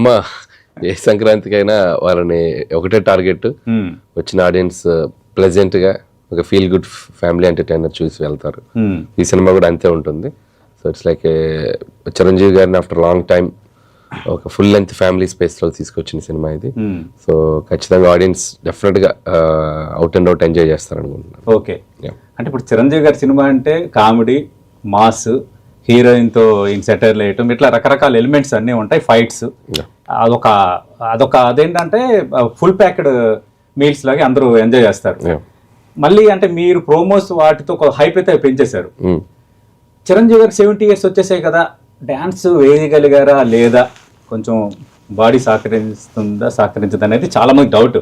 అమ్మ ఏ సంక్రాంతికైనా వాళ్ళని ఒకటే టార్గెట్, వచ్చిన ఆడియన్స్ ప్లెజెంట్ గా ఒక ఫీల్ గుడ్ ఫ్యామిలీ ఎంటర్టైనర్ చూసి వెళ్తారు. ఈ సినిమా కూడా అంతే ఉంటుంది. సో ఇట్స్ లైక్ చిరంజీవి గారిని ఆఫ్టర్ లాంగ్ టైం ఒక ఫుల్ లెంత్ ఫ్యామిలీ స్పేస్ లో తీసుకొచ్చిన సినిమా ఇది. సో ఖచ్చితంగా ఆడియన్స్ డెఫినెట్ గా అవుట్ అండ్ అవుట్ ఎంజాయ్ చేస్తారు అనుకుంటున్నాను. ఓకే, అంటే ఇప్పుడు చిరంజీవి గారి సినిమా అంటే కామెడీ, మాస్, హీరోయిన్ తో సెటైర్లు వేయటం, ఇట్లా రకరకాల ఎలిమెంట్స్ అన్నీ ఉంటాయి, ఫైట్స్, అదొక అదేంటంటే ఫుల్ ప్యాక్డ్ మీల్స్ లాగా అందరూ ఎంజాయ్ చేస్తారు. మళ్ళీ అంటే మీరు ప్రోమోస్ వాటితో ఒక హైప్ అయితే పెంచేశారు. చిరంజీవి గారికి 70 years వచ్చేసాయి కదా, డ్యాన్స్ వేయగలిగారా లేదా, కొంచెం బాడీ సహకరించదు అనేది చాలా మంది డౌట్.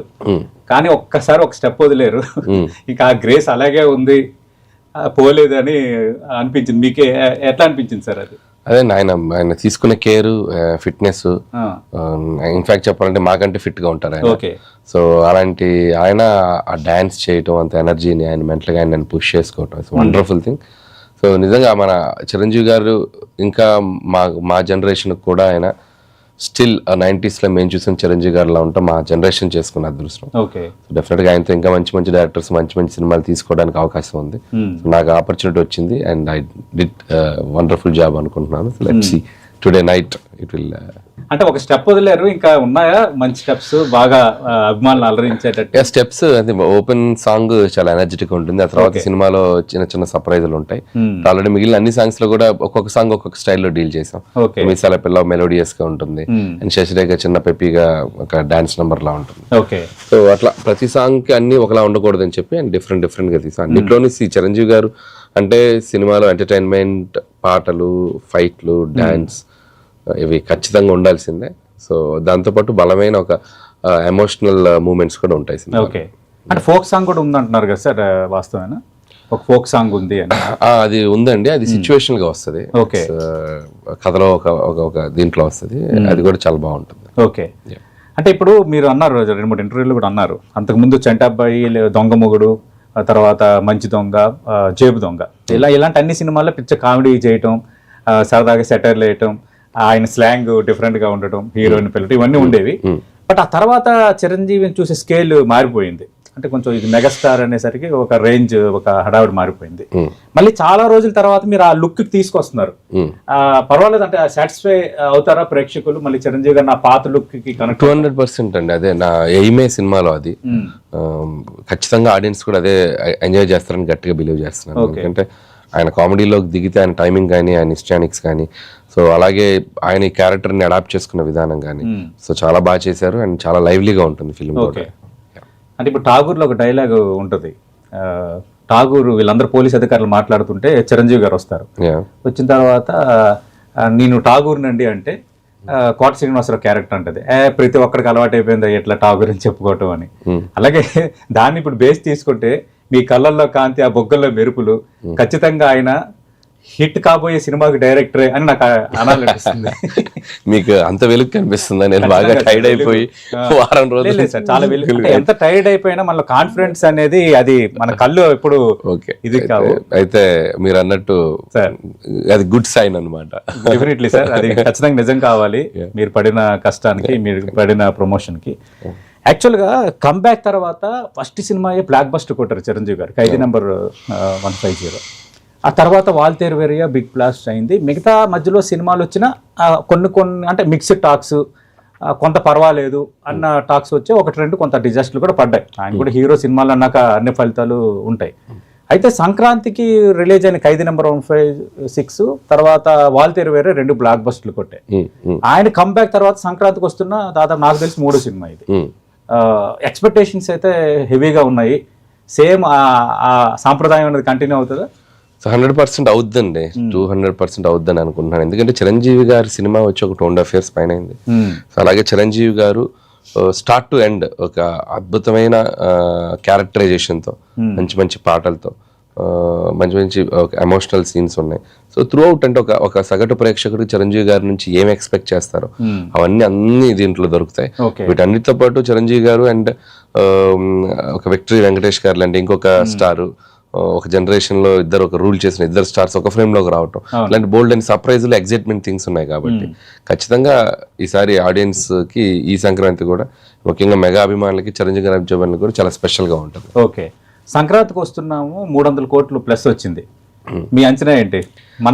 కానీ ఒక్కసారి ఒక స్టెప్ వదిలేరు, ఇంకా ఆ గ్రేస్ అలాగే ఉంది, పోలేదని అనిపించింది. మీకే ఎట్లా అనిపించింది సార్ అది? అదే ఆయన తీసుకునే కేర్, ఫిట్నెస్, ఇన్ఫాక్ట్ చెప్పాలంటే మాకంటే ఫిట్ గా ఉంటారు ఆయన. సో అలాంటి ఆయన ఆ డాన్స్ చేయటం, అంత ఎనర్జీని ఆయన మెంటల్ గా ఆయన పుష్ చేసుకోవటం, ఇట్స్ వండర్ఫుల్ థింగ్. సో నిజంగా మన చిరంజీవి గారు ఇంకా మా జనరేషన్ కూడా ఆయన స్టిల్ 90s లో మేము చూసిన చిరంజీవి గారిలా ఉంటాం, మా జనరేషన్ చేసుకున్న అదృష్టం. డెఫినెట్ గా ఆయనతో ఇంకా మంచి మంచి డైరెక్టర్స్ మంచి మంచి సినిమాలు తీసుకోవడానికి అవకాశం ఉంది. నాకు ఆపర్చునిటీ వచ్చింది and I did wonderful job అనుకుంటున్నాను. Let's see today night it will. అంటే ఒక స్టెప్ వదిలేరు, ఇంకా ఉన్నాయా మంచి స్టెప్స్ బాగా అభిమానులు అలరించేటట్టు? స్టెప్స్ అది ఓపెన్ సాంగ్ చాలా ఎనర్జెటిక్ ఉంటుంది. ఆ తర్వాత సినిమాలో చిన్న చిన్న సర్ప్రైజులు ఉంటాయి. ఆల్రెడీ మిగిలిన అన్ని సాంగ్స్ లో కూడా ఒక్కొక్క సాంగ్ ఒక్కొక్క స్టైల్లో డీల్ చేసాం. మిసాల పిల్ల మెలోడియస్ గా ఉంటుంది అండ్ శశిరేఖ చిన్న పెప్పీగా ఒక డాన్స్ నెంబర్ లా ఉంటుంది. సో అట్లా ప్రతి సాంగ్ కి అన్ని ఒకలా ఉండకూడదని చెప్పి అండ్ డిఫరెంట్ గా తీసాం. అన్నిట్లోని చిరంజీవి గారు అంటే సినిమాలో ఎంటర్టైన్మెంట్, పాటలు, ఫైట్లు, డాన్స్ ఇవి ఖచ్చితంగా ఉండాల్సిందే. సో దాంతోపాటు బలమైన ఒక ఎమోషనల్ మూమెంట్స్ కూడా ఉంటాయి సినిమా. అంటే ఫోక్ సాంగ్ కూడా ఉందంటున్నారు కదా సార్, వాస్తవేనా? ఒక ఫోక్ సాంగ్ ఉంది అని. అది ఉందండి, అది సిచ్యువేషన్ గా వస్తుంది, కథలో ఒక దీంట్లో వస్తుంది, అది కూడా చాలా బాగుంటుంది. ఓకే, అంటే ఇప్పుడు మీరు అన్నారు 2-3 ఇంటర్వ్యూలు కూడా అన్నారు, అంతకుముందు చంటాబ్బాయి, దొంగ మొగుడు, తర్వాత మంచి దొంగ, జేబు దొంగ, ఇలాంటి అన్ని సినిమాల్లో పిచ్చ కామెడీ చేయటం, సరదాగా సెటైర్లు వేయటం, ఆయన స్లాంగ్ డిఫరెంట్ గా ఉండటం, హీరోయిన్ పిల్లలు, ఇవన్నీ ఉండేవి. బట్ ఆ తర్వాత చిరంజీవిని చూసే స్కేల్ మారిపోయింది. అంటే కొంచెం ఇది మెగాస్టార్ అనేసరికి ఒక రేంజ్, ఒక హడావిడి మారిపోయింది. మళ్ళీ చాలా రోజుల తర్వాత మీరు ఆ లుక్ తీసుకొస్తున్నారు, పర్వాలేదు అంటే సాటిస్ఫై అవుతారా ప్రేక్షకులు? మళ్ళీ చిరంజీవి గారు నా పాత లుక్ కి కనెక్ట్ 200% అండి. అదే నా ఎయిమే సినిమాలో, అది ఖచ్చితంగా ఆడియన్స్ కూడా అదే ఎంజాయ్ చేస్తారని గట్టిగా బిలీవ్ చేస్తున్నాను. ఎందుకంటే ఆయన కామెడీలోకి దిగితే ఆయన టైమింగ్ కానీ, ఆయన హిస్టానిక్స్ కానీ, సో అలాగే ఆయన ఈ క్యారెక్టర్ని అడాప్ట్ చేసుకున్న విధానం కానీ, సో చాలా బాగా చేశారు అండ్ చాలా లైవ్లీగా ఉంటుంది ఫిల్మ్. అంటే ఇప్పుడు ఠాగూర్లో ఒక డైలాగ్ ఉంటుంది, ఠాగూర్ వీళ్ళందరూ పోలీస్ అధికారులు మాట్లాడుతుంటే చిరంజీవి గారు వస్తారు, వచ్చిన తర్వాత నేను ఠాగూర్నండి అంటే కోట శ్రీనివాసరావు క్యారెక్టర్ అంటది, ప్రతి ఒక్కరికి అలవాటు అయిపోయింది ఎట్లా ఠాగూర్ అని చెప్పుకోవటం అని. అలాగే దాన్ని ఇప్పుడు బేస్ తీసుకుంటే మీ కళ్ళల్లో కాంతి, ఆ బొగ్గల్లో మెరుపులు, ఖచ్చితంగా ఆయన హిట్ కాబోయే సినిమాకి డైరెక్టరే అని నాకు అనాలనిపిస్తుంది. మీకు అంత వెలుగు కనిపిస్తుందా? నేను బాగా టైర్డ్ అయిపోయి వారం రోజులు చాలా వెలుగు, ఎంత టైర్డ్ అయిపోయినా మన కాన్ఫిడెన్స్ అనేది అది మన కళ్ళు ఎప్పుడు ఇది కావు. అయితే మీరు అన్నట్టు అది గుడ్ సైన్ అన్నమాట. డెఫినెట్లీ సార్, అది ఖచ్చితంగా నిజం కావాలి. మీరు పడిన కష్టానికి, మీరు పడిన ప్రమోషన్ కి. యాక్చువల్గా కంబ్యాక్ తర్వాత ఫస్ట్ సినిమా బ్లాక్ బస్టర్ కొట్టారు చిరంజీవి గారు, ఖైదీ నెంబర్ 150. ఆ తర్వాత వాల్తేరు వేరియా బిగ్ బ్లాస్ట్ అయింది. మిగతా మధ్యలో సినిమాలు వచ్చిన కొన్ని అంటే మిక్స్డ్ టాక్స్, కొంత పర్వాలేదు అన్న టాక్స్ వచ్చి 1-2 కొంత డిజాస్టర్లు కూడా పడ్డాయి. ఆయన కూడా హీరో సినిమాలు అన్నాక అన్ని ఫలితాలు ఉంటాయి. అయితే సంక్రాంతికి రిలీజ్ అయిన ఖైదీ నెంబర్ 156 తర్వాత వాల్తేరు వేరే 2 బ్లాక్ బస్టర్లు కొట్టాయి. ఆయన కంబ్యాక్ తర్వాత సంక్రాంతికి వస్తున్న దాదాపు నాకు తెలిసి 3వ సినిమా ఇది. ఎక్స్పెక్టేషన్స్ అయితే హెవీగా ఉన్నాయి. సేమ్ ఆ సాంప్రదాయం అనేది కంటిన్యూ అవుతుందా? 100% అవుద్దండి, 200% అవుద్దని అనుకుంటున్నాను. ఎందుకంటే చిరంజీవి గారి సినిమా వచ్చి ఒక 2.5 years పైన అయింది. సో అలాగే చిరంజీవి గారు స్టార్ట్ టు ఎండ్ ఒక అద్భుతమైన క్యారెక్టరైజేషన్తో, మంచి మంచి పాటలతో, మంచి మంచి ఎమోషనల్ సీన్స్ ఉన్నాయి. సో త్రూ అవుట్ అంటే ఒక సగటు ప్రేక్షకుడు చిరంజీవి గారి నుంచి ఏం ఎక్స్పెక్ట్ చేస్తారో అన్ని దీంట్లో దొరుకుతాయి. వీటన్నిటితో పాటు చిరంజీవి గారు అండ్ ఒక విక్టరీ వెంకటేష్ గారు లాంటి ఇంకొక స్టారు, ఒక జనరేషన్ లో ఒక రూల్ చేసిన ఇద్దరు స్టార్స్ ఒక ఫ్రేమ్ లోకి రావటం, ఇలాంటి బోల్డ్ అండ్ సర్ప్రైజ్లు ఎగ్జైట్మెంట్ థింగ్స్ ఉన్నాయి కాబట్టి ఖచ్చితంగా ఈసారి ఆడియన్స్ కి ఈ సంక్రాంతి కూడా ముఖ్యంగా మెగా అభిమానులకి చిరంజీవి గారి అభిమానులకి కూడా చాలా స్పెషల్ గా ఉంటుంది. ఓకే, సంక్రాంతికి వస్తున్నాము, 300 కోట్లు ప్లస్ వచ్చింది, మీ అంచనా ఏంటి?